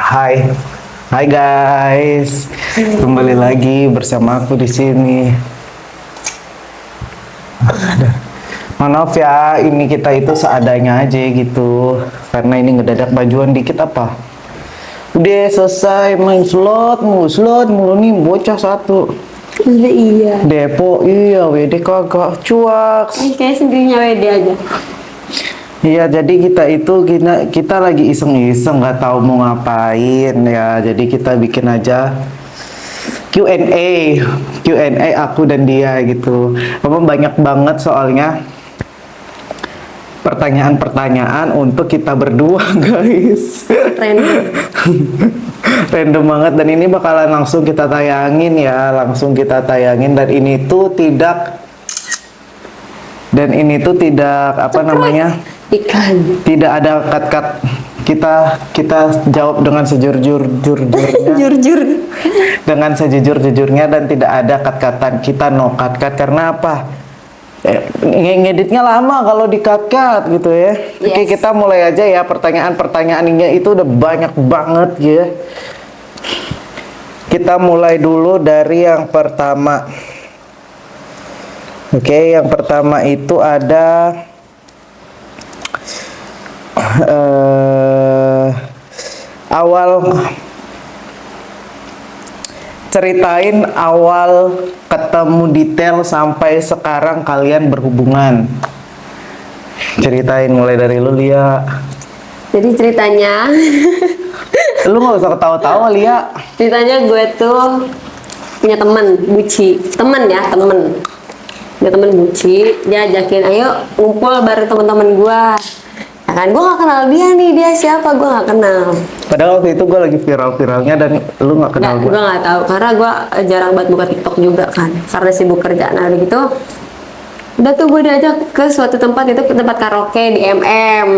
Hai, hai guys, kembali lagi bersama aku di sini. Maaf ya, ini kita itu seadanya aja gitu, karena ini ngedadak bajuan dikit apa. Udah selesai main slot mulu nih bocah satu. Iya. Depo iya, WD kagak cuak. Kayak sendirinya WD aja. Iya, jadi kita lagi iseng-iseng nggak tahu mau ngapain ya. Jadi kita bikin aja Q&A, Q&A aku dan dia gitu. Emang banyak banget soalnya pertanyaan-pertanyaan untuk kita berdua, guys. Random. Random banget dan ini bakalan langsung kita tayangin ya, dan ini tuh tidak apa namanya? Iklan. Tidak ada cut-cut. Kita jawab dengan sejujurnya Jur. dengan sejujurnya dan tidak ada cut-cutan. Kita no cut-cut karena apa? Ngeditnya lama kalau di cut-cut gitu ya. Yes. Oke, kita mulai aja ya. Pertanyaan-pertanyaannya itu udah banyak banget ya. Kita mulai dulu dari yang pertama. Oke, yang pertama itu ada ceritain awal ketemu detail sampai sekarang kalian berhubungan. Ceritain mulai dari lu, Lia. Jadi ceritanya, Lu nggak usah ketawa-tawa, Lia. ceritanya gue tuh punya temen buci, punya temen buci. Dia ajakin, ayo ngumpul bareng teman-teman gue. Ya kan, gue gak kenal dia siapa, gue gak kenal. Padahal waktu itu gue lagi viral-viralnya dan lu nggak kenal gue. Gue gak tahu karena gue jarang banget buka TikTok juga kan, karena sibuk kerjaan. Nah udah gitu, udah tuh gue diajak ke suatu tempat, itu tempat karaoke di MM.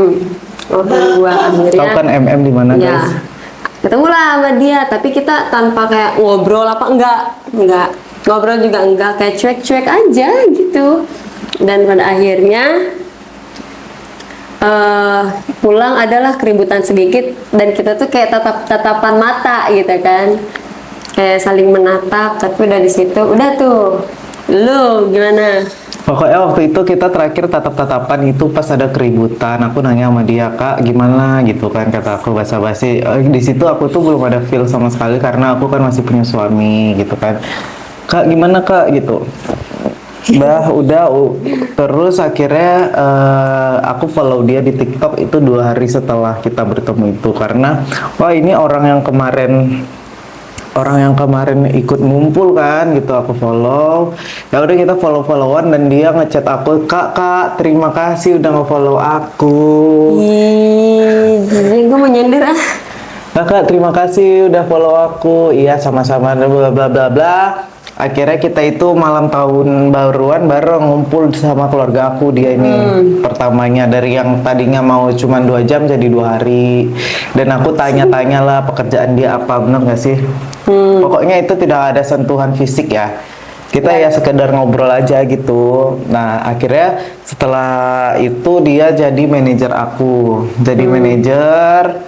Gue akhirnya. Tahu kan MM di mana, Ya, guys? ketemu lah sama dia, tapi kita tanpa kayak ngobrol apa enggak ngobrol juga enggak, kayak cuek-cuek aja gitu. Dan pada akhirnya pulang adalah keributan sedikit dan kita tuh kayak tatapan mata gitu kan, kayak saling menatap. Tapi udah di situ udah tuh, lu gimana? Pokoknya waktu itu kita terakhir tatap-tatapan itu pas ada keributan. Aku nanya sama dia, Kak, gimana gitu kan, kata aku basa-basi. Di situ aku tuh belum ada feel sama sekali karena aku kan masih punya suami gitu kan. Kak, gimana Kak gitu. Terus akhirnya aku follow dia di TikTok itu 2 hari setelah kita bertemu itu karena wah ini orang yang kemarin ikut ngumpul kan gitu, aku follow. Ya udah kita follow-followan dan dia ngechat aku, kak terima kasih udah nge-follow aku. Jadi gue mau nyender ah. Kakak terima kasih udah follow aku. Iya sama-sama bla bla bla bla. Akhirnya kita itu malam tahun baruan bareng ngumpul sama keluarga aku. Dia ini pertamanya, dari yang tadinya mau cuma 2 jam jadi 2 hari. Dan aku tanya-tanya lah pekerjaan dia apa, bener gak sih? Pokoknya itu tidak ada sentuhan fisik ya. Kita ya sekedar ngobrol aja gitu. Nah akhirnya setelah itu dia jadi manajer aku. Jadi manajer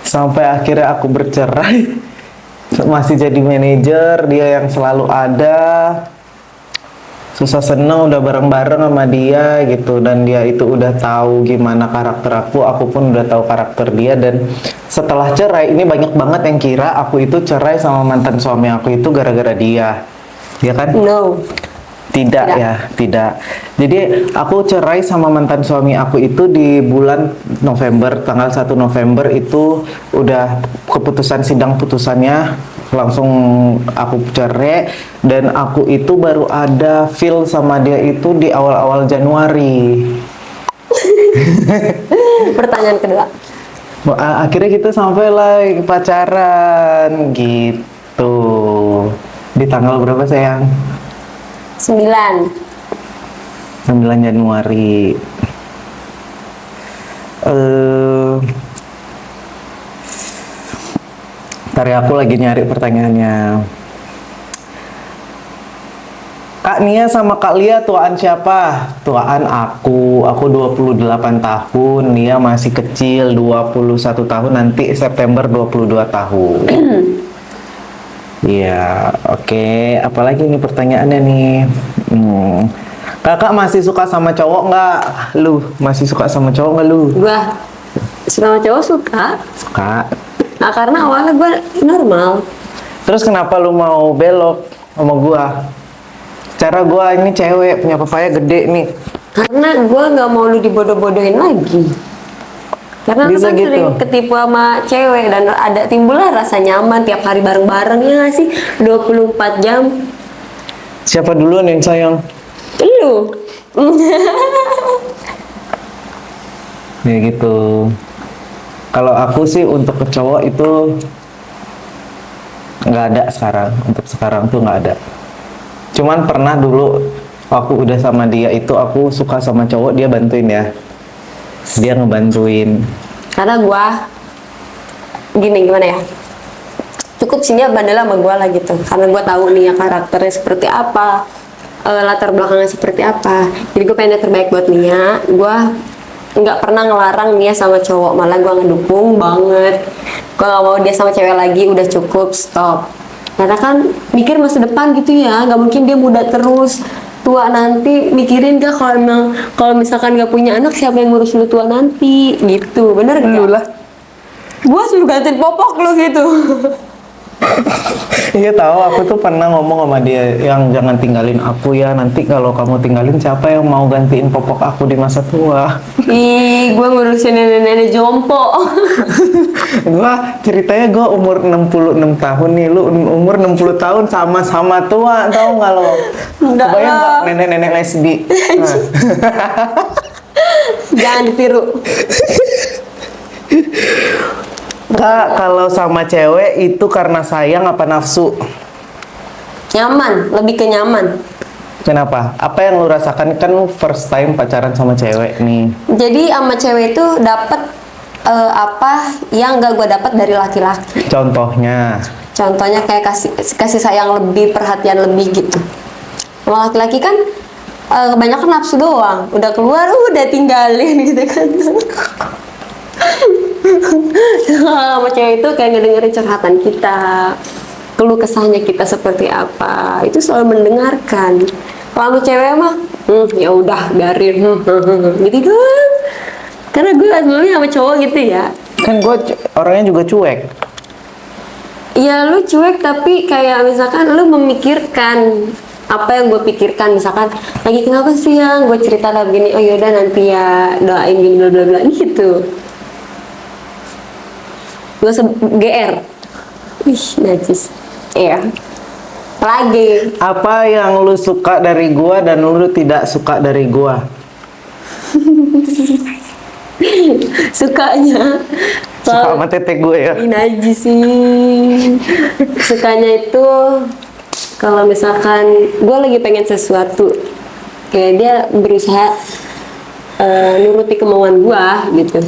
sampai akhirnya aku bercerai. Masih jadi manajer, dia yang selalu ada. Susah seneng udah bareng-bareng sama dia gitu, dan dia itu udah tahu gimana karakter aku pun udah tahu karakter dia. Dan setelah cerai, ini banyak banget yang kira aku itu cerai sama mantan suami aku itu gara-gara dia. Ya kan? No. Tidak ya, tidak. Jadi aku cerai sama mantan suami aku itu di bulan November, tanggal 1 November itu udah keputusan sidang putusannya, langsung aku cerai. Dan aku itu baru ada feel sama dia itu di awal-awal Januari. Pertanyaan kedua. Akhirnya kita sampai lagi pacaran gitu. Di tanggal berapa sayang? 9 Januari. Ntar ya, aku lagi nyari pertanyaannya. Kak Nia sama Kak Lia tuaan siapa? Tuaan aku 28 tahun, Nia masih kecil 21 tahun, nanti September 22 tahun. Iya, oke. Apalagi nih pertanyaannya nih. Kakak masih suka sama cowok nggak? Lu masih suka sama cowok nggak lu? Gua suka sama cowok suka. Suka. Nah, karena awalnya gue normal. Terus kenapa lu mau belok sama gua? Cara gua ini cewek punya papaya gede nih. Karena gue nggak mau lu dibodoh-bodohin lagi. Karena lu Bisa kan gitu. sering ketipu sama cewek dan ada timbullah rasa nyaman tiap hari bareng-bareng ya nggak sih 24 jam. Siapa duluan yang sayang? Lu. Ya gitu. Kalau aku sih untuk ke cowok itu nggak ada sekarang. Untuk sekarang tuh nggak ada. Cuman pernah dulu aku udah sama dia itu aku suka sama cowok, dia bantuin ya. Dia ngebantuin. Karena gua gimana ya, cukup sih dia bandel sama gua lah gitu, karena gua tahu nih ya karakternya seperti apa, latar belakangnya seperti apa, jadi gua pengen yang terbaik buat Nia. Gua nggak pernah ngelarang Nia sama cowok, malah gua ngedukung banget. Gua nggak mau dia sama cewek lagi, udah cukup, stop. Karena kan mikir masa depan gitu ya, nggak mungkin dia muda terus. Tua nanti mikirin gak kalau misalkan gak punya anak siapa yang ngurus lu tua nanti gitu, bener gak? Lu lah. Gua suruh gantiin popok lu gitu. Iya tahu, aku tuh pernah ngomong sama dia yang jangan tinggalin aku ya, nanti kalau kamu tinggalin siapa yang mau gantiin popok aku di masa tua. Ih, gua ngurusin nenek-nenek jompo. Gua ceritanya gua umur 66 tahun nih, lu umur 60 tahun sama-sama tua, tahu nggak lo? Enggak Kebayang nggak lah. nenek-nenek lesbi? Nah. Jangan ditiru. Kak, kalau sama cewek itu karena sayang apa nafsu? Nyaman, lebih ke nyaman. Kenapa? Apa yang lu rasakan, kan lu first time pacaran sama cewek nih? Jadi sama cewek itu dapat apa yang gak gua dapat dari laki-laki. Contohnya, Contohnya kayak kasih sayang lebih, perhatian lebih gitu. Sama laki-laki kan kebanyakan nafsu doang. Udah keluar, udah tinggalin gitu kan. Sama cewek itu kayak ngedengerin curhatan kita, keluh kesahnya kita seperti apa, itu selalu mendengarkan. Kalau cewek mah, ya udah biarin, gitu doang. Karena gue sebelumnya sama cowok gitu ya. kan gue orangnya juga cuek. Ya lu cuek tapi kayak misalkan lu memikirkan apa yang gue pikirkan, misalkan lagi kenapa sih yang gue cerita lah begini, oh yaudah nanti ya doain gini bla bla bla gitu. Gue GR. Ih, najis. Iya. Lagi. Apa yang lu suka dari gua dan lu tidak suka dari gua? Sukanya. Suka sama tete gue ya? Ih, najis sih. Sukanya itu kalau misalkan gue lagi pengen sesuatu, kayak dia berusaha nuruti kemauan gue gitu.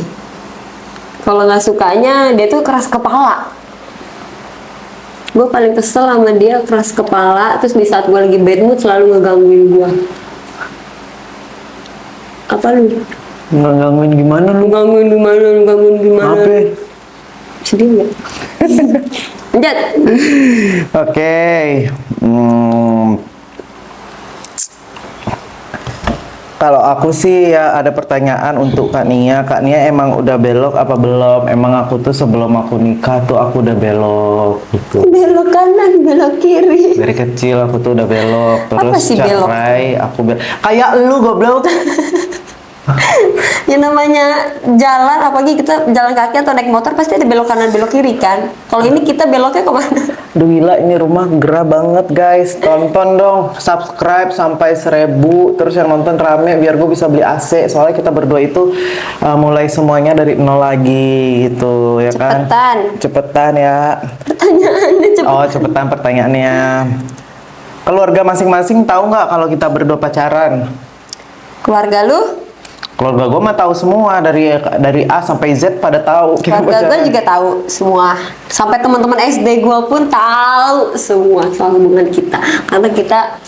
Kalau nggak sukanya dia tuh keras kepala. Gue paling kesel sama dia, keras kepala. Terus di saat gue lagi bad mood selalu ngegangguin gue. Apa lu? Ngegangguin gimana lu? Ngegangguin gimana? Ngegangguin gimana? Apa? Sedih nggak? Lanjut. Oke. Kalau aku sih ya ada pertanyaan untuk Kak Nia. Kak Nia emang udah belok apa belum? Emang aku tuh sebelum aku nikah tuh aku udah belok gitu. Belok kanan, belok kiri. Dari kecil aku tuh udah belok. Terus Apa sih belok? cerai aku belok. Kayak lu goblok. Yang namanya jalan, apalagi kita jalan kaki atau naik motor pasti ada belok kanan, belok kiri kan. Kalau ini kita beloknya kemana? Duh gila, ini rumah gerah banget guys. Tonton dong, subscribe sampai 1000. Terus yang nonton rame biar gue bisa beli AC. Soalnya kita berdua itu mulai semuanya dari nol lagi gitu ya kan. Cepetan. Cepetan ya. Pertanyaannya cepet. Oh cepetan pertanyaannya. Keluarga masing-masing tahu nggak kalau kita berdua pacaran? Keluarga lu? Keluarga gue mah tahu semua, dari A sampai Z pada tahu kita Keluarga gue pacaran. juga tahu semua. Sampai teman-teman SD gue pun tahu semua soal hubungan kita. Karena kita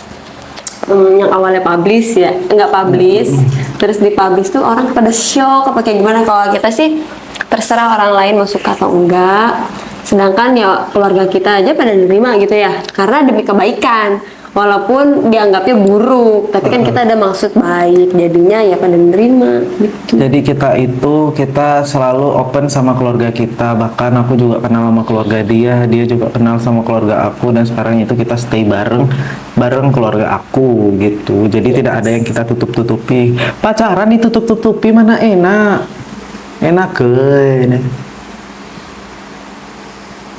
yang awalnya publish ya, nggak publish, terus dipublish tuh orang pada shock apa kayak gimana. Kalau kita sih terserah orang lain mau suka atau enggak, sedangkan ya keluarga kita aja pada nerima gitu ya, karena demi kebaikan. Walaupun dianggapnya buruk, tapi kan kita ada maksud baik, jadinya ya pada nerima gitu. Jadi kita selalu open sama keluarga kita, bahkan aku juga kenal sama keluarga dia juga kenal sama keluarga aku, dan sekarang itu kita stay bareng keluarga aku gitu. Jadi tidak ada yang kita tutup-tutupi. Pacaran ditutup-tutupi mana enak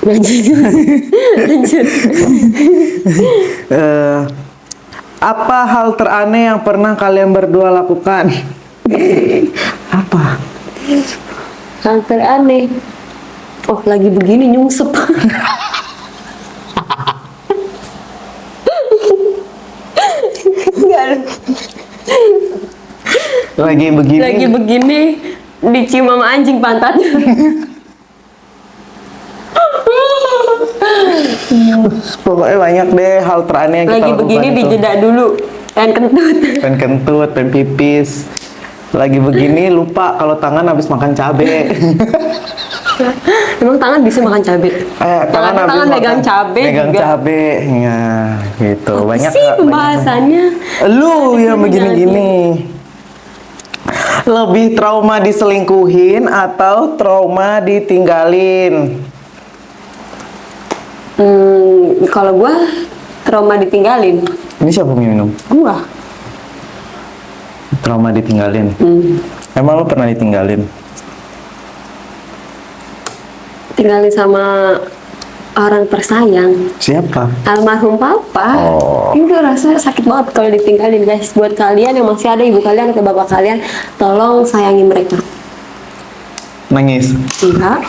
Lanjut. Apa hal teraneh yang pernah kalian berdua lakukan? Apa? Hal teraneh. Oh, lagi begini nyungsep. Enggak. Lagi begini dicium sama anjing pantatnya. Pokoknya banyak deh hal teraneh yang kita Lagi lakukan begini itu. dijeda dulu. Pengen kentut. Pengen kentut, pengen pipis. Lagi begini lupa kalau tangan habis makan cabe. Emang tangan bisa makan cabai? Tangan habis megang cabai megang juga. cabe, ya gitu. Apa Banyak sih Kak, pembahasannya? Lu ya Jadi. begini-gini. Lebih trauma diselingkuhin atau trauma ditinggalin? Kalau gua trauma ditinggalin. Ini siapa minum? Gua. Trauma ditinggalin. Emang lu pernah ditinggalin? Tinggalin sama orang tersayang. Siapa? Almarhum papa. Oh. Itu rasanya sakit banget kalau ditinggalin, guys. Buat kalian yang masih ada ibu kalian atau bapak kalian, tolong sayangi mereka. Nangis. Enggak.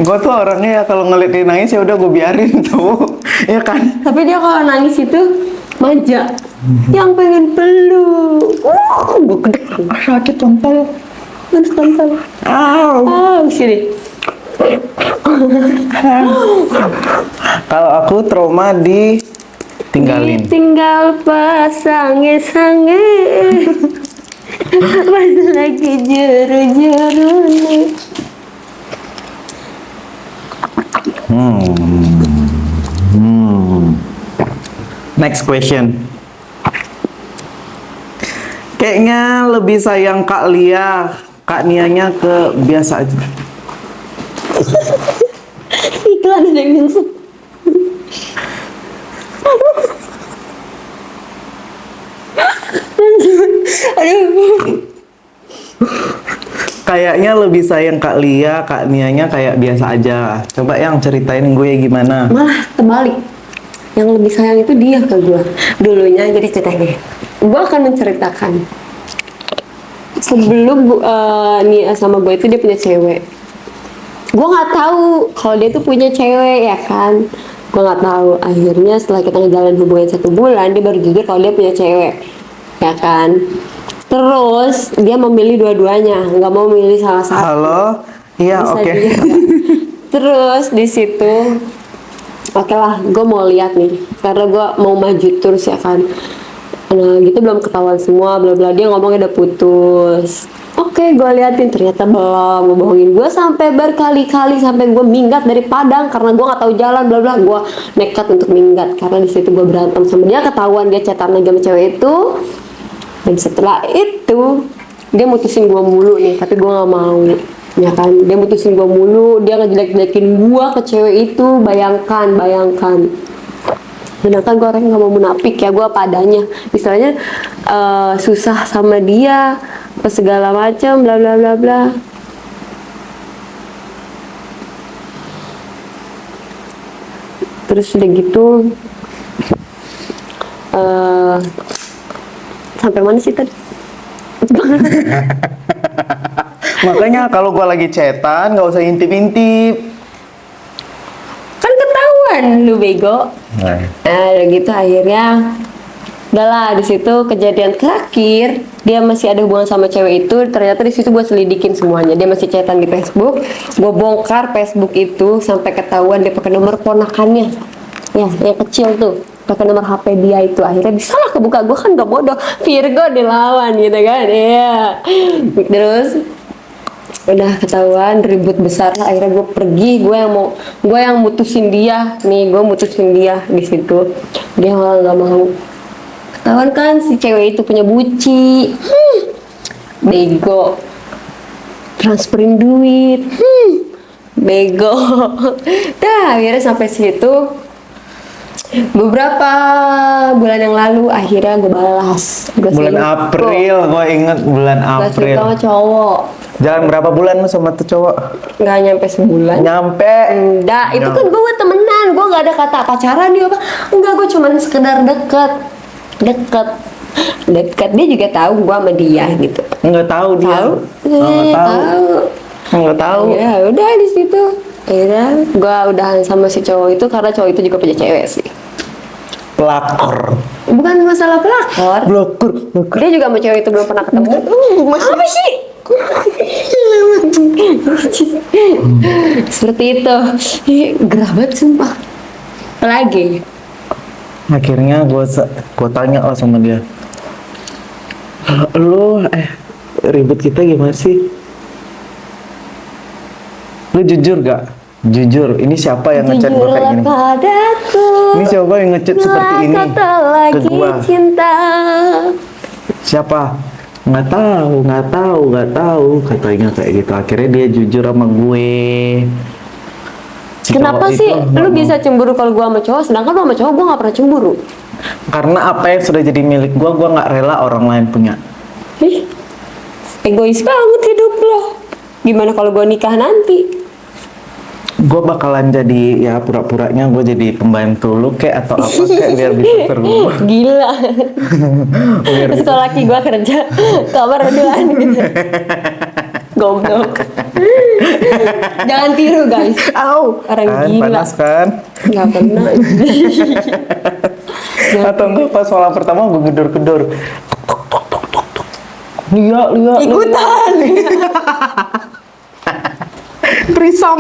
Gue tuh orangnya ya kalau ngeliat dia nangis ya udah gue biarin tuh, ya kan? Tapi dia kalau nangis itu manja. Yang pengen peluk. Gue kedek. Sakit tompel. Tontol. Sini. Kalau aku trauma ditinggalin. Tinggal pas sange-sange. Pas lagi jeru-jeru nih. Next question. Kayaknya lebih sayang Kak Nianya ke biasa aja. Iklan ada yang nyungsep. Aduh. Kayaknya lebih sayang Kak Nianya kayak biasa aja. Coba yang ceritain gue gimana. Malah terbalik. Yang lebih sayang itu dia ke gue. Dulunya jadi ceritanya. Gue akan menceritakan. Sebelum Nia sama gue itu dia punya cewek. Gue nggak tahu kalau dia tuh punya cewek ya kan. Gue nggak tahu. Akhirnya setelah kita ngejalanin hubungan 1 bulan, dia baru jujur kalau dia punya cewek, ya kan. Terus dia memilih dua-duanya, nggak mau milih salah satu. Halo, iya Bisa oke. juga. Terus di situ, oke lah, gue mau lihat nih, karena gue mau maju terus ya kan. Nah gitu belum ketahuan semua, bla bla, dia ngomongnya udah putus. Oke, gue liatin ternyata belum, ngebohongin gue sampai berkali-kali, sampai gue minggat dari Padang karena gue nggak tahu jalan, bla bla. Gue nekat untuk minggat karena di situ gue berantem sama dia, ketahuan dia chatan lagi sama cewek itu. Dan setelah itu dia mutusin gue mulu nih, tapi gue nggak mau, ya kan. Dia mutusin gue mulu, dia ngejelek-jelekin gue ke cewek itu, bayangkan. Sedangkan gue orangnya nggak mau munafik ya, gue apa adanya. Misalnya susah sama dia, apa segala macam, bla bla bla bla. Terus udah gitu, sampai mana sih tadi? Makanya kalau gue lagi chatan nggak usah intip-intip. Kan ketahuan lu bego. Nah. Udah gitu akhirnya udahlah, di situ kejadian terakhir dia masih ada hubungan sama cewek itu. Ternyata di situ gue selidikin semuanya, dia masih chatan di Facebook. Gue bongkar Facebook itu sampai ketahuan dia pakai nomor ponakannya, ya yang kecil tuh. pakai nomor HP dia itu, akhirnya bisa lah kebuka. Gue kan gak bodoh, Virgo dilawan gitu kan, iya. Terus udah ketahuan, ribut besar lah, akhirnya gue pergi. Gue yang mutusin dia nih, gue mutusin dia di situ. Dia malah nggak mau. Ketahuan kan si cewek itu punya buci, bego, transferin duit, bego. Dah akhirnya sampai situ. Beberapa bulan yang lalu akhirnya gue balas. Bulan April, gue inget bulan Gak April. suka sama cowok. Jalan berapa bulan lu sama tuh cowok? Gak nyampe sebulan. Nyampe. Enggak, itu kan gue temenan. Gue gak ada kata pacaran dia apa. Enggak, gue cuman sekedar deket. Dia juga tahu gue sama dia gitu. Nggak tahu dia. Tahu? Nggak tahu. Nggak tahu. Ya udah di situ. Akhirnya gue udahan sama si cowok itu karena cowok itu juga punya cewek sih. Pelakor. Bukan masalah pelakor. Blokor. Dia juga sama cewek itu belum pernah ketemu. Apa sih? Seperti itu. Gerah banget sumpah. Apalagi? Akhirnya gue tanya lah sama dia. Lu ribut kita gimana sih? Lu jujur gak? Jujur, ini siapa yang ngechat gue kayak gini? Padaku, Ini siapa yang ngechat seperti ini ke gua? Cinta. Siapa? Nggak tahu katanya kayak gitu. Akhirnya dia jujur sama gue. Si Kenapa cowok sih itu lu ngomong, bisa cemburu kalau gua sama cowok, sedangkan lu sama cowok gua nggak pernah cemburu? karena apa yang sudah jadi milik gue nggak rela orang lain punya. Ih, egois banget hidup lo. Gimana kalau gua nikah nanti? Gue bakalan jadi ya pura-puranya gue jadi pembantu lu kayak atau apa kayak biar bisa seru. Gila. Biar Terus kalau laki gua kerja kamar berduaan gitu. Goblok. Jangan tiru guys. Au, Orang kan, gila. panas kan? Nggak pernah. Atau enggak pas malam pertama gue gedor-gedor. Lihat. Ikutan. Prisong.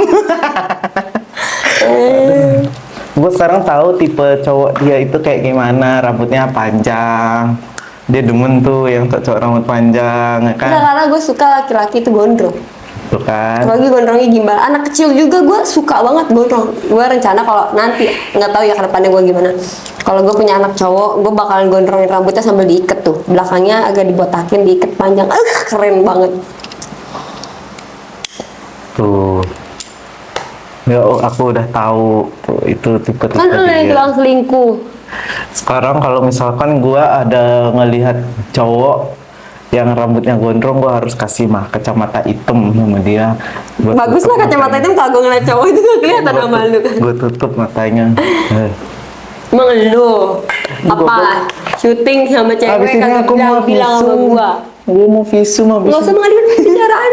Gue sekarang tahu tipe cowok dia itu kayak gimana, rambutnya panjang. Dia demen tuh yang cowok rambut panjang, ya kan? Nah, karena gue suka laki-laki itu gondrong. Tuh kan? Apalagi gondrongnya gimbal. Anak kecil juga gue suka banget gondrong. Gue rencana kalau nanti, nggak tahu ya ke depannya gue gimana. Kalau gue punya anak cowok, gue bakalan gondrongin rambutnya sambil diikat tuh. Belakangnya agak dibotakin, diikat panjang. Keren banget. Tuh. Ya, aku udah tahu tuh itu tipe Kan lu yang bilang selingkuh. Sekarang kalau misalkan gua ada ngelihat cowok yang rambutnya gondrong, gua harus kasih kacamata hitam sama dia. Bagus lah kacamata itu kalau gue ngeliat cowok itu gak kelihatan sama lu kan. Gue tutup matanya. Emang lu apa? Syuting sama cewek Abis ini kagak aku mau bilang sama visum. gua. Gue mau visum habis. Gak usah mengalihkan pembicaraan.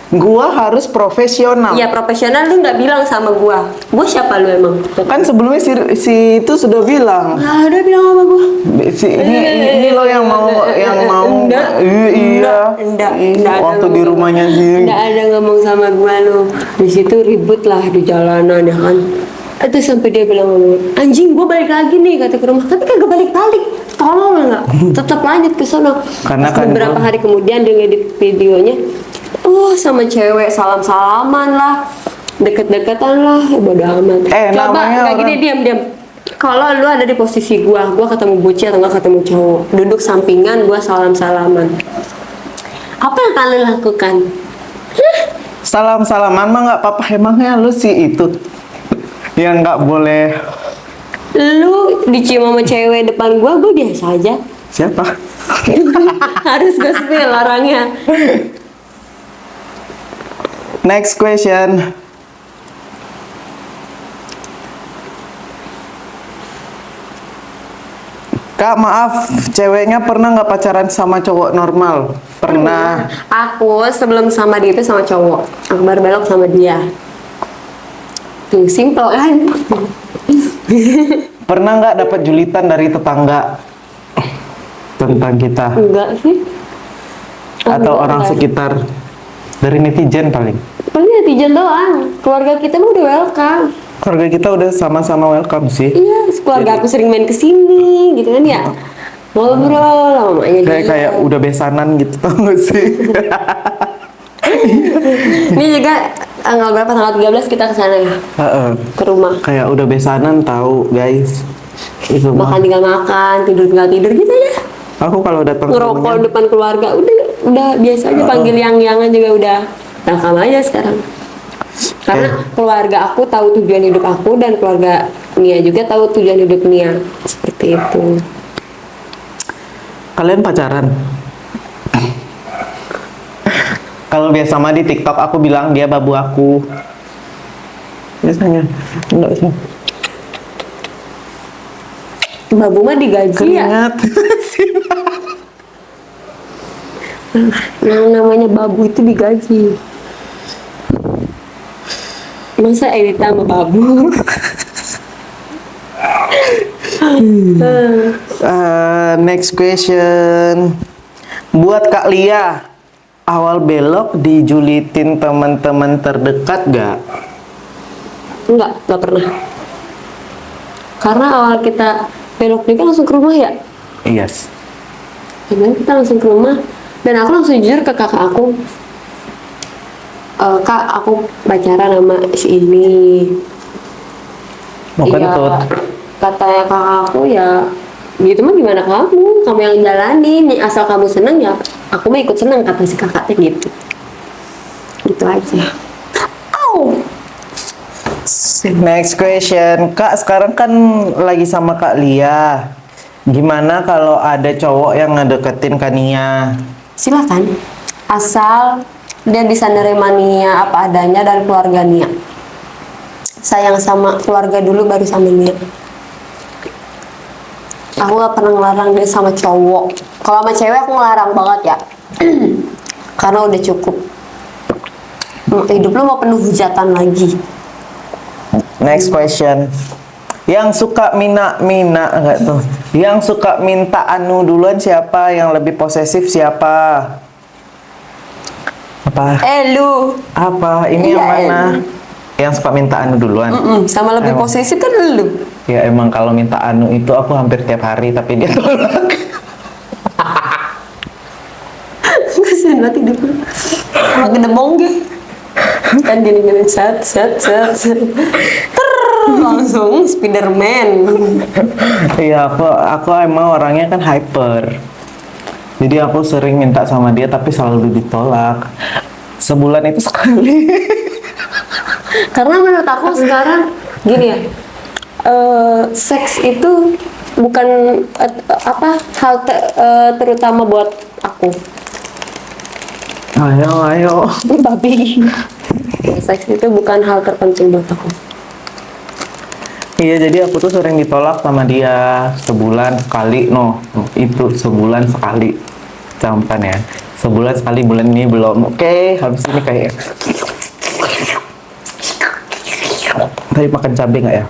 Gua harus profesional. Iya profesional, lu nggak bilang sama gua. Gua siapa lu emang? Kan sebelumnya si itu sudah bilang. Nggak ada bilang sama gua. Ini lo yang mau Enggak. Iya. Enggak. Waktu di rumahnya sih. Enggak ada ngomong sama gua lu. Di situ ribut lah di jalanan ya kan. Itu sampai dia bilang sama gua, anjing gua balik lagi nih kata ke rumah. Tapi kagak balik-balik. Tolong nggak? Tetap lanjut ke sono. Karena Pas kan beberapa gua- hari kemudian dia ngedit videonya. Sama cewek salam-salaman lah, deket-deketan lah, bodo amat. Coba namanya kayak gini, orang- diam-diam. Kalau lu ada di posisi gua ketemu buci atau nggak ketemu cowok, duduk sampingan, gua salam-salaman. Apa yang kalian lakukan? Salam-salaman mah nggak apa-apa, emangnya lu sih itu yang nggak boleh. Lu dicium sama cewek depan gua biasa aja. Siapa? Harus gue spill orangnya. Next question. Kak, maaf, ceweknya pernah nggak pacaran sama cowok normal? Pernah. Aku sebelum sama dia itu sama cowok. Aku baru belok sama dia. Tuh, simple kan? Pernah nggak dapat julitan dari tetangga tentang kita? Enggak sih. Atau Enggak, orang enggak. sekitar? Dari netizen paling. Paling netizen doang. Keluarga kita mah udah welcome. Keluarga kita udah sama-sama welcome sih. Iya, keluarga aku sering main ke sini gitu kan ya. Ngobrol sama mamanya dia. Kayak udah besanan gitu tau gak sih? Ini juga tanggal berapa? Tanggal 13 kita ke sana ya. Heeh. Ke rumah. Kayak udah besanan tahu guys. Itu mah. Makan tinggal makan, tidur tinggal tidur gitu ya. Aku kalau datang ke Ngerokok rumahnya, depan keluarga udah biasa aja, panggil yang-yangan juga udah welcome aja sekarang. Karena keluarga aku tahu tujuan hidup aku dan keluarga Nia juga tahu tujuan hidup Nia. Seperti itu. kalian pacaran? Kalau biasa mah di TikTok aku bilang dia babu aku. Biasanya enggak sih. Babu mah digaji ya. Ingat sih. Yang namanya babu itu digaji. Masa Edita sama babu? Next question. Buat Kak Lia, awal belok dijulitin teman-teman terdekat gak? Enggak pernah. Karena awal kita belok ini kan langsung ke rumah ya. Yes. Kemudian kita langsung ke rumah dan aku langsung jujur ke kakak aku. Kak, aku pacaran sama si ini. Mau kentut. Katanya kakak aku ya, gitu mah gimana kamu yang jalanin, asal kamu seneng ya, aku mah ikut seneng, kata si kakaknya gitu. Gitu aja. Au. Next question. Kak, sekarang kan lagi sama Kak Lia. Gimana kalau ada cowok yang ngedeketin Kak Nia? Silakan, asal dia bisa nerima Nia apa adanya dan keluarga Nia. Sayang sama keluarga dulu baru sama Nia. Aku gak pernah ngelarang dia sama cowok. Kalau sama cewek aku ngelarang banget ya. Karena udah cukup. Hidup lu mau penuh hujatan lagi. Next question. Yang suka mina enggak tuh? Yang suka minta anu duluan siapa? Yang lebih posesif siapa? Apa? Lu. Apa? Ini yang Iya, mana? Yang suka minta anu duluan? Sama lebih Emang. posesif kan lu. Ya emang kalau minta anu itu aku hampir tiap hari tapi dia tolak. Kasian banget hidup lu. Emang gedebong gitu. Kan gini-gini set. Langsung Spiderman. Iya, aku emang orangnya kan hyper. Jadi aku sering minta sama dia tapi selalu ditolak. Sebulan itu sekali. Karena menurut aku sekarang gini ya, seks itu bukan hal terutama buat aku. Ayo. Babi. Seks itu bukan hal terpenting buat aku. Iya, jadi aku tuh sering ditolak sama dia sebulan sekali. Itu sebulan sekali. Campan ya. Sebulan sekali, bulan ini belum. Oke, habis ini kayak tadi makan cabai nggak ya?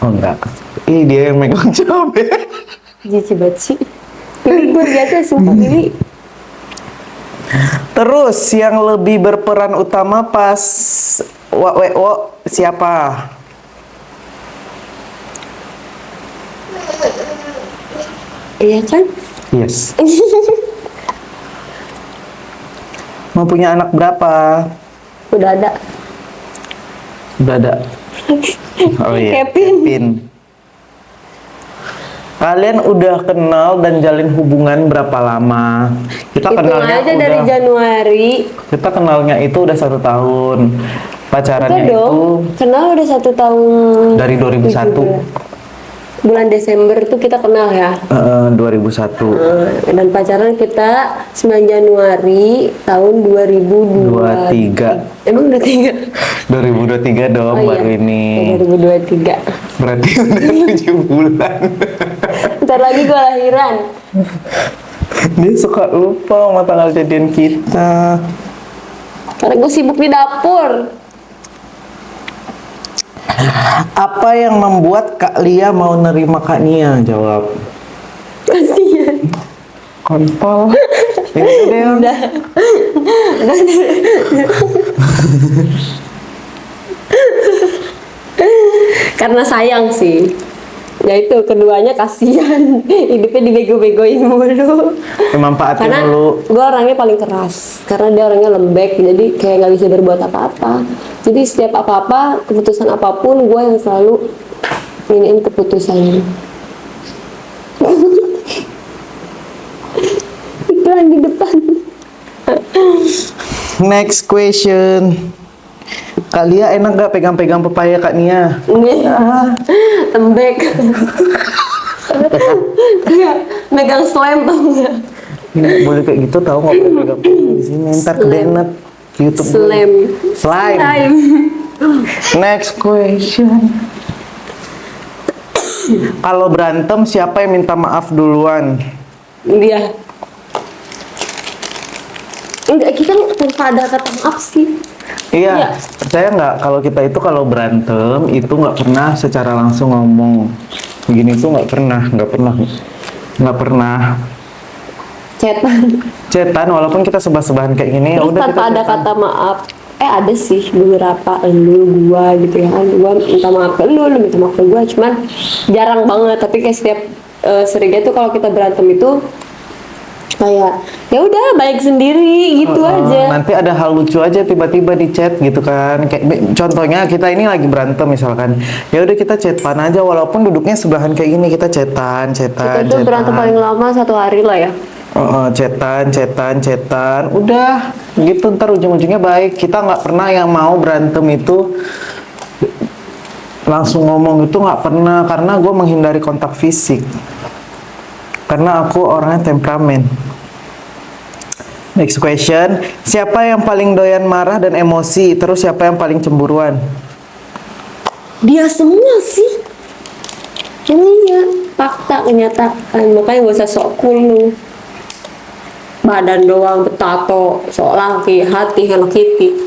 Oh enggak. Dia yang megang cabai. Jijik banget sih. Ini gue liatnya sumpah ini. Terus yang lebih berperan utama pas WO siapa? Iya kan? Yes. Mau punya anak berapa? Udah ada. Udah ada. Oh iya. Kevin. Kalian udah kenal dan jalin hubungan berapa lama? Kita Hitung kenalnya aja dari udah. Januari. Kita kenalnya itu udah 1 tahun. Pacarannya Itu itu dong. Kenal udah 1 tahun. dari 2001. Bulan Desember tuh kita kenal ya. 2001. Dan pacaran kita 9 Januari tahun 2023. Emang udah 3? 2023 dong baru ini. 2023. Berarti udah 7 bulan. Ntar lagi gue lahiran. Dia suka lupa sama tanggal jadian kita. Karena gue sibuk di dapur. Apa yang membuat Kak Lia mau nerima Kak Nia? Jawab. Kasian. Kontol. Udah. karena sayang sih. Ya itu keduanya kasihan hidupnya dibego-begoin mulu. Dimanfaatin Karena dulu. gue orangnya paling keras, karena dia orangnya lembek, jadi kayak nggak bisa berbuat apa-apa. Jadi setiap apa-apa, keputusan apapun, gue yang selalu iniin keputusannya. Iklan di depan. Next question. Kak Lia enak gak pegang-pegang pepaya Kak Nia? Tembek. Kayak megang slime tau nggak? Boleh kayak gitu tahu nggak boleh pegang di sini ntar kedenet YouTube gue. Slime. Next question. Kalau berantem siapa yang minta maaf duluan? Dia. Enggak, kita tanpa ada kata maaf sih. Iya, percaya nggak kalau kita itu kalau berantem itu nggak pernah secara langsung ngomong begini tuh nggak pernah cetan walaupun kita sebah-sebahan kayak gini ya Terus udah tanpa kita ada cetan. kata maaf. Ada sih beberapa, lu gua gitu ya kan, gua minta maaf ke lu minta maaf ke gua, cuman jarang banget. Tapi kayak setiap seringnya tuh kalau kita berantem itu kayak ya udah baik sendiri gitu aja. Nanti ada hal lucu aja tiba-tiba di chat gitu kan. Kayak contohnya kita ini lagi berantem misalkan. Ya udah kita chatan aja walaupun duduknya sebelahan kayak gini kita chatan. Kita tuh berantem paling lama 1 hari lah ya. Chatan. Udah gitu ntar ujung-ujungnya baik. Kita nggak pernah yang mau berantem itu langsung ngomong itu nggak pernah. Karena gue menghindari kontak fisik. Karena aku orangnya temperamen. Next question. Siapa yang paling doyan marah dan emosi? Terus siapa yang paling cemburuan? Dia semua sih. Ini fakta kenyataan. Makanya gak usah sok cool lu. Badan doang betato, sok laki, hati Hello Kitty.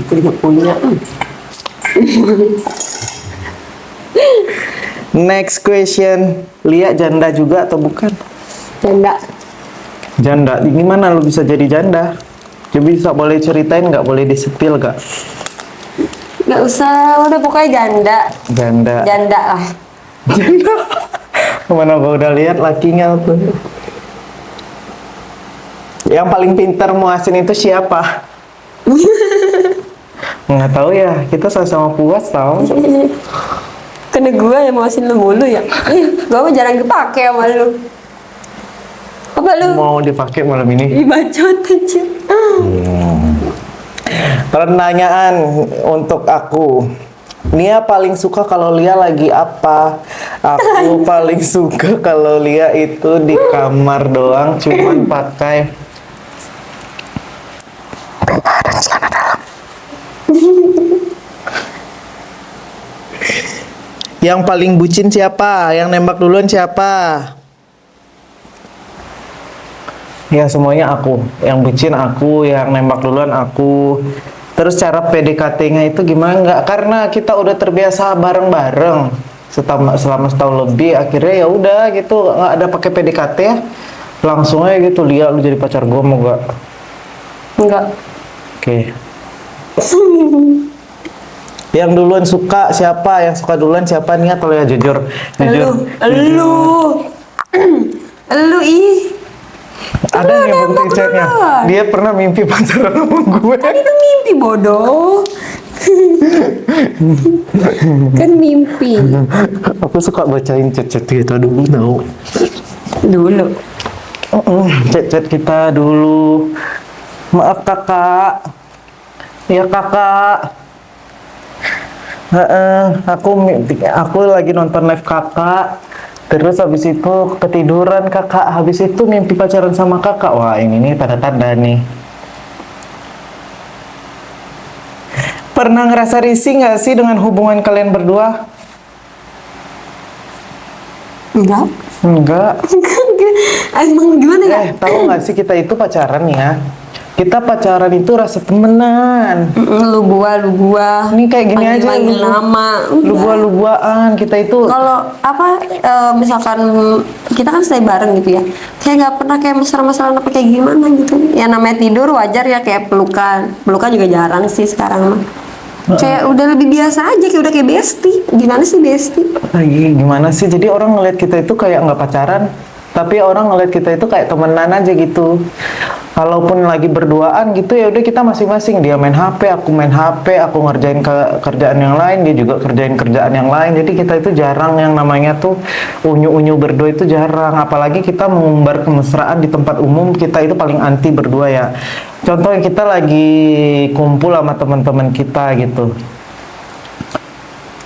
Udah punya. Next question. Lia janda juga atau bukan? Janda. Gimana lu bisa jadi janda? Coba bisa boleh ceritain nggak? Boleh disepil nggak? Gak usah, udah pokoknya janda. Janda lah. Mana gua udah lihat lakinya tuh. Yang paling pintar muasin itu siapa? Nggak tahu ya. Kita sama-sama puas tahu. Karena gue yang mawasin lu mulu ya. Gue mah jarang kepake sama lu. Apa lu? Mau dipakai malam ini? Dibacot aja. Pertanyaan untuk aku. Nia paling suka kalau Lia lagi apa? Aku paling suka kalau Lia itu di kamar doang, cuman pakai BH dan celana dalam. Yang paling bucin siapa? Yang nembak duluan siapa? Ya semuanya aku. Yang bucin aku, yang nembak duluan aku. Terus cara PDKT-nya itu gimana? Nggak, karena kita udah terbiasa bareng-bareng selama setahun lebih. Akhirnya ya udah gitu, nggak ada pakai PDKT ya. Langsung aja gitu, Lia lu jadi pacar gue mau nggak? Enggak. Oke. Yang duluan suka siapa? Yang suka duluan siapa nih? Atau ya jujur. Lu ih. Ada yang penting chatnya. Dia pernah mimpi pacaran sama gue. Tadi tuh mimpi bodoh. Kan mimpi. Aku suka bacain chat-chat kita dulu tau. Dulu. Chat-chat kita dulu. Maaf kakak. Ya kakak. Aku lagi nonton live kakak. Terus habis itu ketiduran kakak. Habis itu mimpi pacaran sama kakak. Wah ini nih tanda-tanda nih. Pernah ngerasa risih nggak sih dengan hubungan kalian berdua? Enggak. Emang gimana ya? Tahu nggak sih kita itu pacaran ya? Kita pacaran itu rasa temenan. Lu gua. Ini kayak gini aja. Panggil nama. Lu gua-luan. Kita itu. Kalau apa misalkan kita kan stay bareng gitu ya, kayak nggak pernah kayak mesra-mesraan apa kayak gimana gitu. Ya namanya tidur wajar ya, kayak pelukan juga jarang sih sekarang mah. Kayak udah lebih biasa aja, kayak udah kayak bestie. Gimana sih bestie? Lagi gimana sih? Jadi orang ngeliat kita itu kayak nggak pacaran, tapi orang ngeliat kita itu kayak temenan aja gitu. Kalaupun lagi berduaan gitu ya udah kita masing-masing. Dia main HP, aku main HP, aku ngerjain kerjaan yang lain, dia juga kerjain kerjaan yang lain. Jadi kita itu jarang yang namanya tuh unyu-unyu berdua itu jarang. Apalagi kita mengumbar kemesraan di tempat umum, kita itu paling anti berdua ya. Contohnya kita lagi kumpul sama teman-teman kita gitu.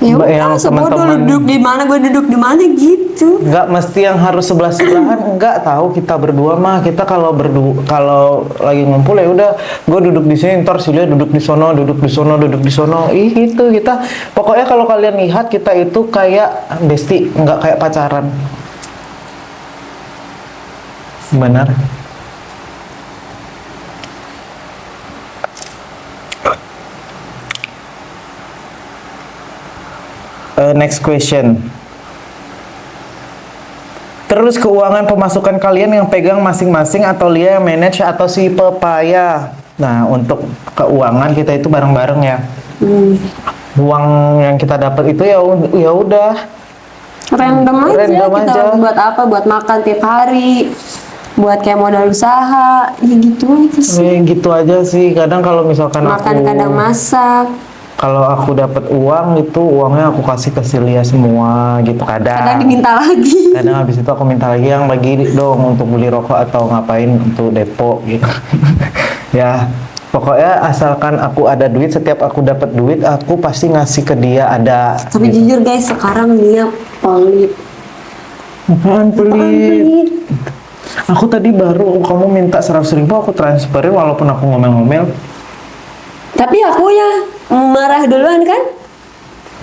Ya Yang udah, sebodoh teman-teman- lu duduk di mana, gue duduk di mana gitu. Nggak mesti yang harus sebelah-sebelahan, nggak tahu kita berdua mah. Kita kalau lagi ngumpul ya udah, gue duduk di sini, ntar Silya duduk di sono, duduk di sono, duduk di sono. Ih gitu kita. Pokoknya kalau kalian lihat kita itu kayak bestie, nggak kayak pacaran. Benar. Next question. Terus keuangan pemasukan kalian yang pegang masing-masing atau Lia yang manage atau si Pepaya? Nah, untuk keuangan kita itu bareng-bareng ya. Uang yang kita dapat itu ya udah Random aja, Random kita aja. buat apa, buat makan tiap hari, buat kayak modal usaha, ya gitu aja sih. gitu aja sih. Kadang kalau misalkan Makan aku kadang masak, kalau aku dapat uang itu uangnya aku kasih ke Silya semua gitu kadang diminta lagi. Kadang habis itu aku minta lagi yang bagi dong untuk beli rokok atau ngapain untuk depo gitu. Ya, pokoknya asalkan aku ada duit, setiap aku dapat duit aku pasti ngasih ke dia ada. Tapi jujur guys, sekarang dia pelit. Apaan pelit? Pelit. Aku tadi baru kamu minta 100.000 aku transferin walaupun aku ngomel-ngomel. Tapi aku ya marah duluan kan?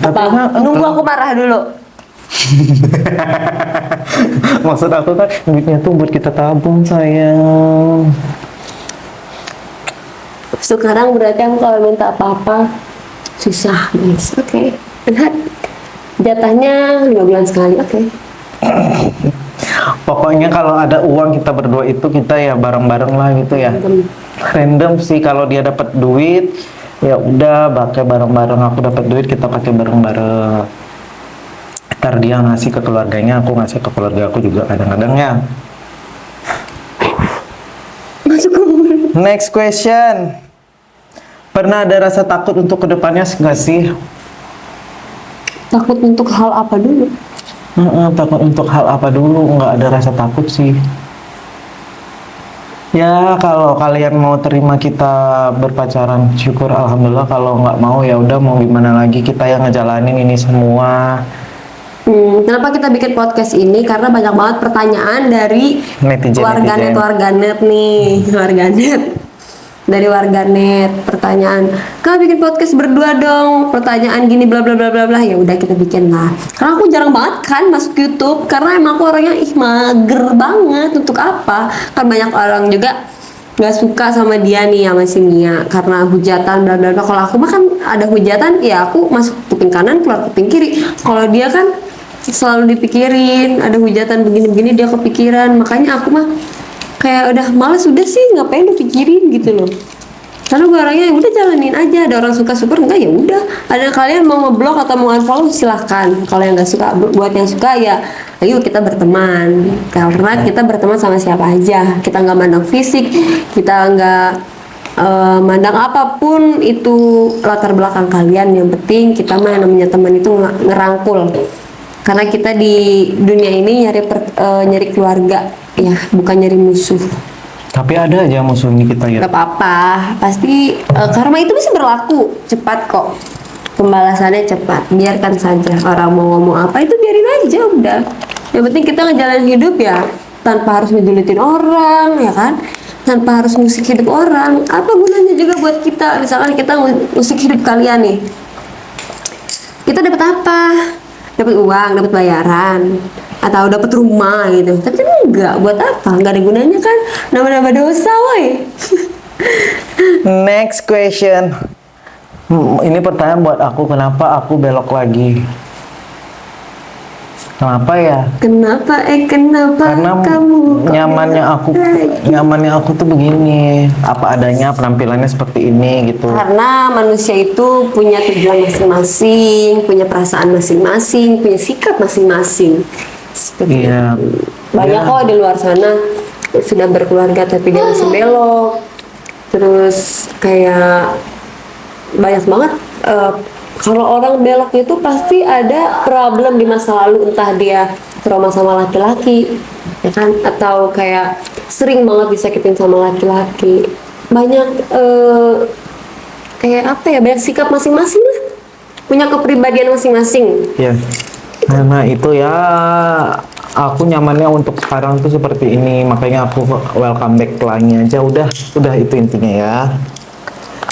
Tapi Apa? enggak, Nunggu aku marah dulu. Maksud aku kan duitnya tuh buat kita tabung sayang. Sekarang berarti aku kalau minta apa-apa susah guys. Oke. Lihat jatahnya 5 bulan sekali. Oke. Pokoknya kalau ada uang kita berdua itu kita ya bareng-bareng lah gitu ya. Random sih kalau dia dapat duit ya udah pakai bareng-bareng, aku dapat duit kita pakai bareng-bareng. Ntar dia ngasih ke keluarganya, aku ngasih ke keluarga aku juga kadang-kadang ya. Masuk ke mulut. Next question. Pernah ada rasa takut untuk kedepannya nggak sih? Takut untuk hal apa dulu? Takut untuk hal apa dulu? Nggak ada rasa takut sih. Ya kalau kalian mau terima kita berpacaran, syukur alhamdulillah. Kalau nggak mau ya udah mau gimana lagi, kita yang ngejalanin ini semua. Kenapa kita bikin podcast ini? Karena banyak banget pertanyaan dari Netizen. warganet nih, warganet. Dari warganet pertanyaan, "Kak bikin podcast berdua dong." Pertanyaan gini bla bla bla bla bla. Ya udah kita bikin lah. Karena aku jarang banget kan masuk YouTube karena emang aku orangnya mager banget, untuk apa? Kan banyak orang juga nggak suka sama dia nih, sama si Nia karena hujatan bla bla bla. Kalau aku mah kan ada hujatan ya aku masuk kuping kanan keluar kuping kiri. Kalau dia kan selalu dipikirin, ada hujatan begini-begini dia kepikiran. Makanya aku mah kayak udah males, udah sih ngapain dipikirin gitu loh. Karena gue orangnya udah jalanin aja, ada orang suka syukur, enggak ya udah. Ada kalian mau ngeblok atau mau unfollow silahkan. Kalau yang nggak suka, buat yang suka ya ayo kita berteman. Karena kita berteman sama siapa aja, kita nggak mandang fisik, kita nggak mandang apapun itu latar belakang kalian. Yang penting kita mah yang namanya teman itu ngerangkul. Karena kita di dunia ini nyari keluarga ya, bukan nyari musuh. Tapi ada aja musuhnya kita ya. Gak apa-apa, pasti karma itu bisa berlaku cepat kok. Pembalasannya cepat, biarkan saja orang mau ngomong apa itu biarin aja udah. Yang penting kita ngejalanin hidup ya tanpa harus ngejulitin orang ya kan, tanpa harus ngusik hidup orang. Apa gunanya juga buat kita? Misalkan kita ngusik hidup kalian nih, kita dapat apa? Dapat uang, dapat bayaran, atau dapat rumah gitu. Tapi kan enggak, buat apa? Enggak ada gunanya kan, nambah-nambah dosa woi. Next question. Ini pertanyaan buat aku, kenapa aku belok lagi? Kenapa ya? Kenapa Karena kamu kok nyamannya aku tuh begini, apa adanya, penampilannya seperti ini gitu. karena manusia itu punya tujuan masing-masing, punya perasaan masing-masing, punya sikap masing-masing. Seperti Iya. itu. Banyak Ya. kok di luar sana sudah berkeluarga tapi dia masih belok. Terus kayak banyak banget kalau orang belok itu pasti ada problem di masa lalu, entah dia trauma sama laki-laki ya kan, atau kayak sering banget disakitin sama laki-laki. Banyak kayak apa ya, banyak sikap masing-masing lah, punya kepribadian masing-masing. Ya. Karena itu ya aku nyamannya untuk sekarang tuh seperti ini, makanya aku welcome back lagi aja. Udah itu intinya ya.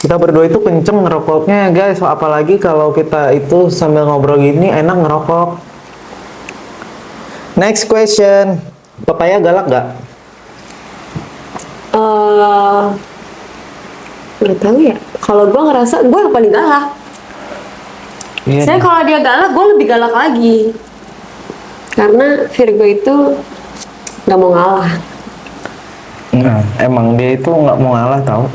Kita berdua itu kenceng ngerokoknya ya guys, apalagi kalau kita itu sambil ngobrol gini enak ngerokok. Next question, Papaya galak gak? Nggak tahu ya, kalau gue ngerasa gue yang paling galak. Iya. Saya kalau dia galak, gue lebih galak lagi. Karena Virgo itu nggak mau ngalah. Nah, emang dia itu nggak mau ngalah tau.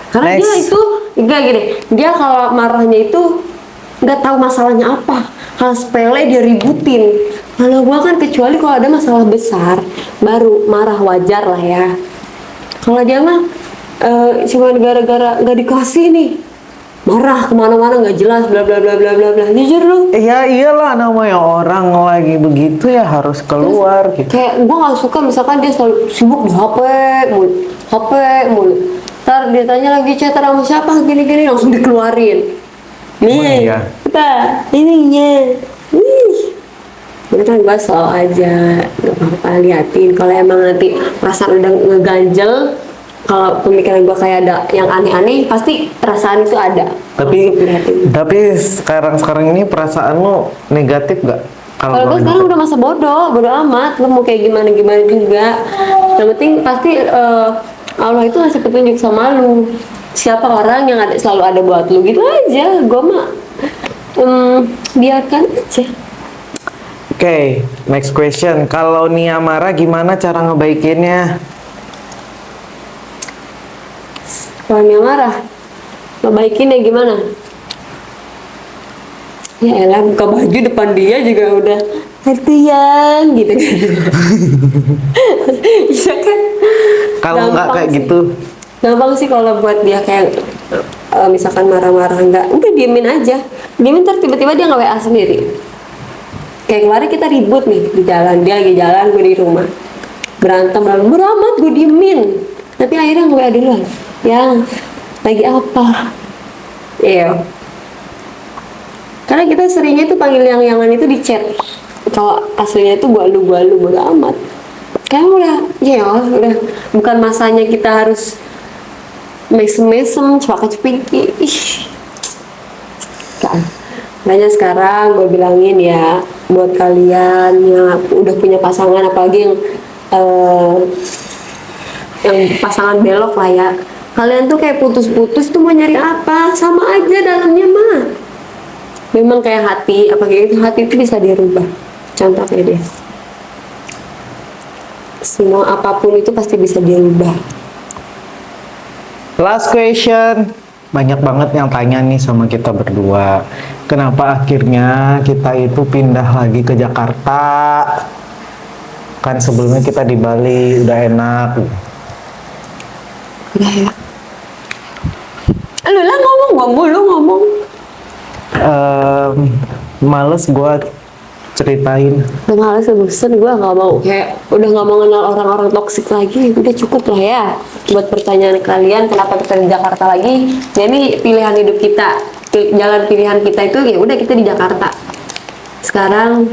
Karena Next. dia itu enggak gini, dia kalau marahnya itu nggak tahu masalahnya apa, hal sepele dia ributin. Kalau gua kan kecuali kalau ada masalah besar baru marah, wajar lah ya. Kalau dia mah cuma gara-gara nggak dikasih nih marah kemana-mana nggak jelas bla bla bla bla bla bla. Jujur lu, Ya iyalah, namanya orang lagi begitu ya harus keluar gitu. kayak gua nggak suka misalkan dia selalu sibuk di HP mulu. Ntar dia tanya lagi chat sama siapa gini-gini langsung dikeluarin. Emang Nih, iya? apa? Ininya. Ih. Beneran gue slow aja, gak apa-apa, liatin. Kalau emang nanti perasaan udah ngeganjel, kalau pemikiran gue kayak ada yang aneh-aneh, pasti perasaan itu ada. Tapi Langsung liatin. sekarang ini perasaan lu negatif gak? Kalau gue sekarang udah masa bodoh amat. Lo mau kayak gimana juga. Yang penting pasti Allah itu ngasih petunjuk sama lu. Siapa orang yang selalu ada buat lu gitu aja. Gue mah biarkan aja. Oke, next question. Kalau Nia marah gimana cara ngebaikinnya? Kalau dia marah, ngebaikinnya gimana? Ya elah, buka baju depan dia juga udah Artian gitu kan. Iya kan? Kalau nggak Gampang kayak sih. gitu, Gampang sih kalau buat dia kayak misalkan marah-marah, enggak diemin aja. Diemin ntar tiba-tiba dia nge WA sendiri. Kayak kemarin kita ribut nih di jalan, dia lagi jalan, gue di rumah. Berantem lalu beramat, gue diemin. Tapi akhirnya nge WA duluan. Yang lagi apa? Iya. Karena kita seringnya tuh panggil yang itu di chat. Kalau aslinya itu gua lu bodo amat. Kayak udah bukan masanya kita harus mesem-mesem, cepaka-cepiki. Ih. Kan. Makanya sekarang gue bilangin ya buat kalian yang udah punya pasangan, apalagi yang pasangan belok lah ya. Kalian tuh kayak putus-putus tuh mau nyari apa? Sama aja dalamnya mah. Memang kayak hati, apa kayak itu, hati itu bisa dirubah. Contohnya deh. Semua apapun itu pasti bisa dirubah. last question. Banyak banget yang tanya nih sama kita berdua. Kenapa akhirnya kita itu pindah lagi ke Jakarta? Kan sebelumnya kita di Bali, udah enak. Udah ya. Lu lah ngomong, gua mulu ngomong. Males gua ceritain. Udah males, bosen gue gak mau, kayak udah gak mau kenal orang-orang toksik lagi. Udah cukup lah ya buat pertanyaan kalian kenapa kita di Jakarta lagi. Jadi pilihan hidup kita, jalan pilihan kita itu ya udah kita di Jakarta. Sekarang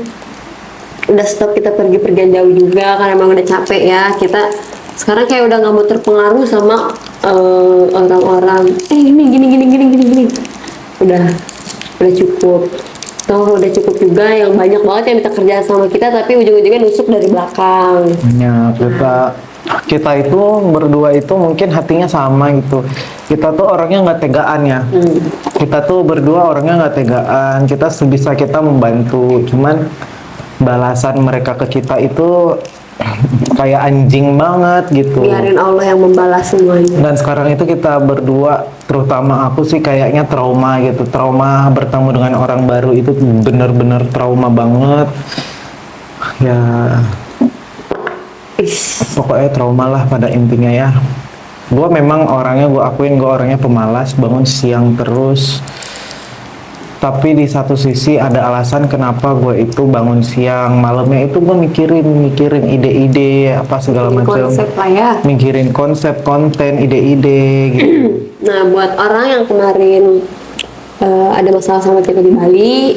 udah stop kita pergi-pergian jauh juga karena emang udah capek ya. Kita sekarang kayak udah gak mau terpengaruh sama orang-orang ini gini. Udah cukup. Toh udah cukup juga yang banyak banget yang minta kerjaan sama kita tapi ujung-ujungnya nusuk dari belakang. Ya, kita itu berdua itu mungkin hatinya sama gitu. Kita tuh orangnya nggak tegaan ya. Kita tuh berdua orangnya nggak tegaan. Kita sebisa kita membantu. Cuman balasan mereka ke kita itu kayak anjing banget gitu. Biarin Allah yang membalas semuanya. Dan sekarang itu kita berdua, terutama aku sih kayaknya trauma gitu. Trauma bertemu dengan orang baru itu bener-bener trauma banget. Ya, pokoknya trauma lah pada intinya ya. Gue memang orangnya, gue akuin gue orangnya pemalas, bangun siang terus. Tapi di satu sisi ada alasan kenapa gue itu bangun siang, malamnya itu gue mikirin ide-ide apa segala Bikin macam, konsep lah ya. mikirin konsep, konten, ide-ide gitu. Nah, buat orang yang kemarin ada masalah sama kita di Bali,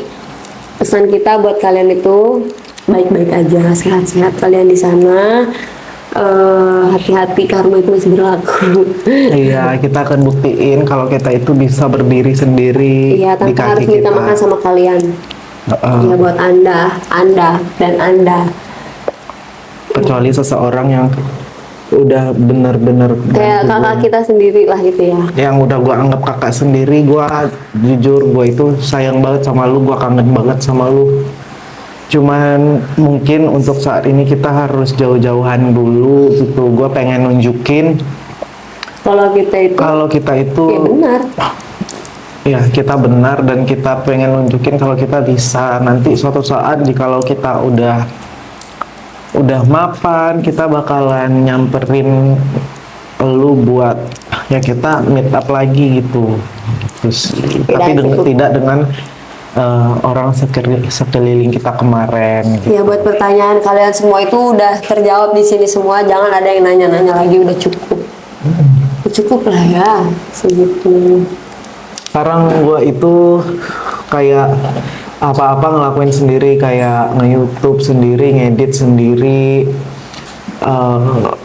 pesan kita buat kalian itu baik-baik aja, sehat-sehat kalian di sana. Hati-hati, karma itu masih berlaku. Iya, kita akan buktiin kalau kita itu bisa berdiri sendiri Iya, di tanpa kaki harus minta kita. makan sama kalian. Iya, buat Anda, dan Anda. Kecuali seseorang yang udah bener-bener Kayak kakak kita sendiri lah gitu ya. yang udah gua anggap kakak sendiri. Gua jujur, gua itu sayang banget sama lu, gua kangen banget sama lu. Cuman mungkin untuk saat ini kita harus jauh-jauhan dulu gitu. Gua pengen nunjukin Kalau kita itu ya benar. ya kita benar, dan kita pengen nunjukin kalau kita bisa. Nanti suatu saat jikalau kita udah mapan, kita bakalan nyamperin lu buat ya kita meet up lagi gitu. Terus tapi tidak dengan orang sekeliling kita kemarin gitu. Ya, buat pertanyaan kalian semua itu udah terjawab di sini semua. Jangan ada yang nanya-nanya lagi, udah cukup. Cukup lah ya, segitu. Sekarang gue itu kayak apa-apa ngelakuin sendiri, kayak nge-YouTube sendiri, ngedit sendiri,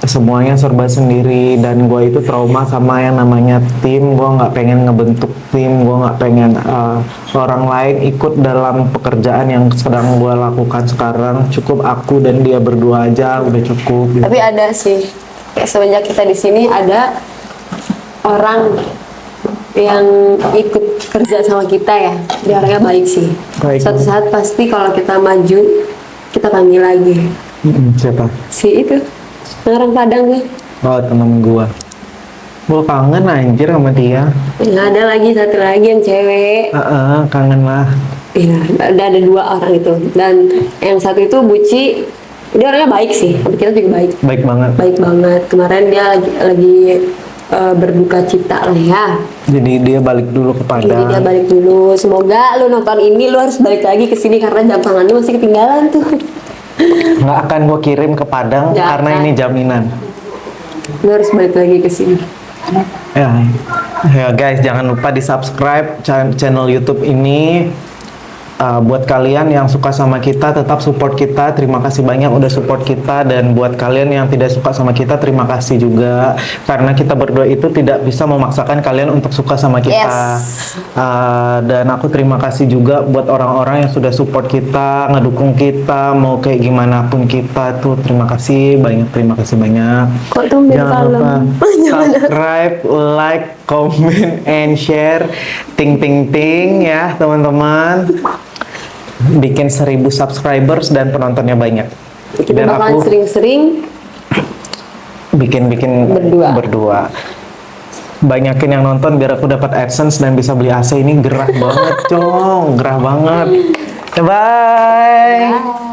semuanya serba sendiri. Dan gue itu trauma sama yang namanya tim. Gue nggak pengen ngebentuk tim, gue nggak pengen orang lain ikut dalam pekerjaan yang sedang gue lakukan sekarang. Cukup aku dan dia berdua aja, udah cukup gitu. Tapi ada sih, kayak semenjak kita di sini ada orang yang ikut kerja sama kita ya. Dia orangnya baik sih. Baik. Suatu saat pasti kalau kita maju, kita panggil lagi. Siapa? Si itu, orang Padang nih. Oh, temen gue. Gue kangen anjir sama dia. Ya, ada lagi satu lagi yang cewek. Kangen lah. Iya, ada dua orang itu. Dan yang satu itu Buci, dia orangnya baik sih. Tapi kita juga baik. Baik banget. Baik banget. Kemarin dia lagi berduka cita lah ya. Jadi dia balik dulu ke Jadi dia Padang. balik dulu. Semoga lu nonton ini, lu harus balik lagi ke sini karena jam tangan lu masih ketinggalan tuh. Nggak akan gue kirim ke Padang Nggak karena akan. ini jaminan. Lu harus balik lagi ke sini. Ya guys, jangan lupa di subscribe channel YouTube ini. Buat kalian yang suka sama kita, tetap support kita. Terima kasih banyak udah support kita. Dan buat kalian yang tidak suka sama kita, terima kasih juga. Karena kita berdua itu tidak bisa memaksakan kalian untuk suka sama kita. Yes. Dan aku terima kasih juga buat orang-orang yang sudah support kita, ngedukung kita, mau kayak gimana pun kita tuh. Terima kasih banyak, terima kasih banyak. Kok tumben Jangan lupa kalem? subscribe, like, comment, and share. Ting ting ting ya teman-teman. Bikin 1000 subscribers dan penontonnya banyak. Kita Dan bakalan aku sering-sering bikin berdua. Banyakin yang nonton biar aku dapat AdSense dan bisa beli AC. Ini gerah banget, Cong. Gerah banget. Bye. Bye.